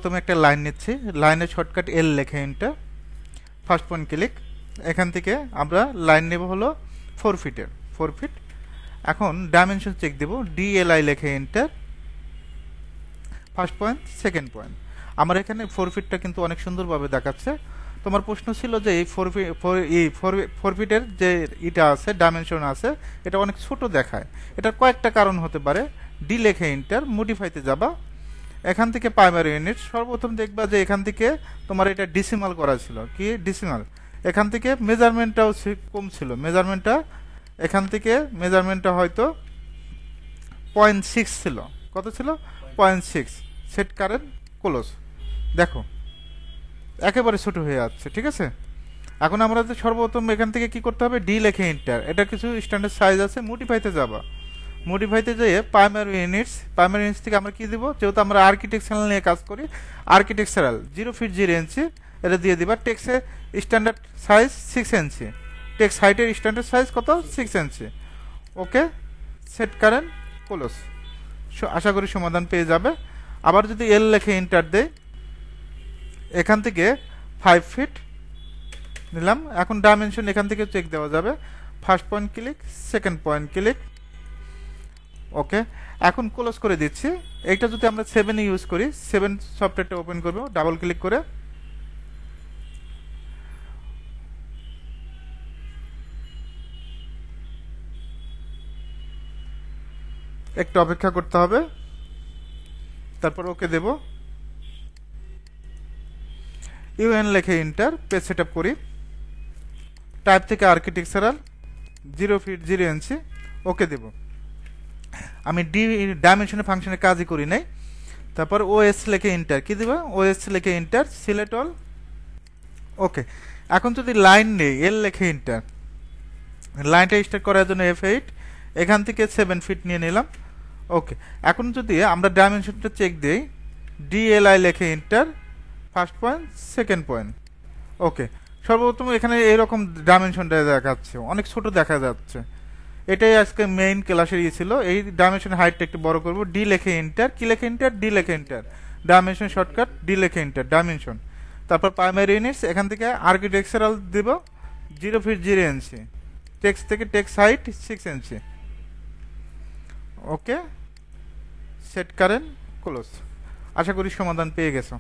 সর্বপ্রথমে একটা লাইন নিচ্ছি, লাইনের শর্টকাট এল লেখে এন্টার, ফার্স্ট পয়েন্ট ক্লিক। এখান থেকে আমরা লাইন নেব হলো 4 ফিটের, 4 ফিট। এখন ডাইমেনশন চেক দেব, ডিএলআই লেখে enter, first point second point. আমার এখানে 4 ফিটটা কিন্তু অনেক সুন্দরভাবে দেখাচ্ছে। তোমার প্রশ্ন ছিল যে এই 4 ফিটের যে এটা আছে, ডাইমেনশন আছে, এটা অনেক ছোট দেখায়। এটার কয়েকটা কারণ হতে পারে। ডি লেখে এন্টার, মডিফাইতে যাবা, এখান থেকে প্রাইমারি ইউনিট সর্বপ্রথম দেখবা যে এখান থেকে তোমার এটা ডিসিমাল করা ছিল, কি ডিসিমাল। এখান থেকে মেজারমেন্টটাও কম ছিল, মেজারমেন্টটা এখান থেকে মেজারমেন্টটা হয়তো 0.6 ছিল। কত ছিল? 0.6। সেট কারেন্ট ক্লোজ, দেখো একেবারে ছোট হয়ে যাচ্ছে, ঠিক আছে। এখন আমরা সর্বপ্রথম এখান থেকে কি করতে হবে, ডি লেখে এন্টার, এটা কিছু স্ট্যান্ডার্ড সাইজ আছে, মডিফাইতে যাবা, মডিফাইতে যেয়ে প্রাইমারি ইউনিটস থেকে আমরা কি দিব, যেহেতু আমরা আর্কিটেকচারাল নিয়ে কাজ করি, আর্কিটেকচারাল 0 ফিট 0 ইঞ্চি এটা দিয়ে দিবা। টেক্সে স্ট্যান্ডার্ড সাইজ 6 ইঞ্চি, টেক্স হাইটের স্ট্যান্ডার্ড সাইজ কত, 6 ইঞ্চি। ওকে, সেট কারেন্ট ক্লোজ। আশা করি সমাধান পেয়ে যাবে। আবার যদি এল লেখে এন্টার দেয়, এখান থেকে 5 ফিট নিলাম। এখন ডাইমেনশন এখান থেকে চেক দেওয়া যাবে, first point click, second point click. Okay, এখন ক্লোজ করে দিচ্ছি। এইটা যদি আমরা 7 ইউজ করি, 7 সফটওয়্যারটা ওপেন করব ডাবল ক্লিক করে। একটু অপেক্ষা করতে হবে, তারপর ওকে দেব। ইউএন লেখে এন্টার, পেজ সেটআপ করি। টাইপ থেকে আর্কিটেকচারাল 0 ফিট 0 ইঞ্চি, ওকে দেব। আমি ডাইমেনশনের ফাংশনের কাজই করি নাই। তারপর ওএস লেখে এন্টার, কি দেব, ওএস লেখে এন্টার, সিলেক্ট অল, ওকে। এখন যদি লাইন নেই, এল লেখে এন্টার, লাইনটা স্টার্ট করার জন্য F8, এখান থেকে 7 ফিট নিয়ে নিলাম। ওকে, এখন যদি আমরা ডাইমেনশনটা চেক দিই, ডিএলআই লেখে enter, first point second point. Okay, সর্বপ্রথম এখানে এরকম ডাইমেনশনটা দেখাচ্ছে, অনেক ছোট দেখা যাচ্ছে। এটাই আজকে মেইন ক্লাসের ছিল। এই ডাইমেনশন হাইটটা একটু বড় করব, ডি লেখে এন্টার, কি লেখে এন্টার, ডি লেখে এন্টার, ডাইমেনশন শর্টকাট ডি লেখে এন্টার, ডাইমেনশন। তারপর প্রাইমারি ইউনিটস, এখান থেকে আর্কিটেকচারাল দেব 0 ফিট 0 ইঞ্চি, টেক্সট থেকে টেক্সট হাইট 6 ইঞ্চি। ওকে, সেট কারেন্ট ক্লোজ। আশা করি সমাধান পেয়ে গেছো।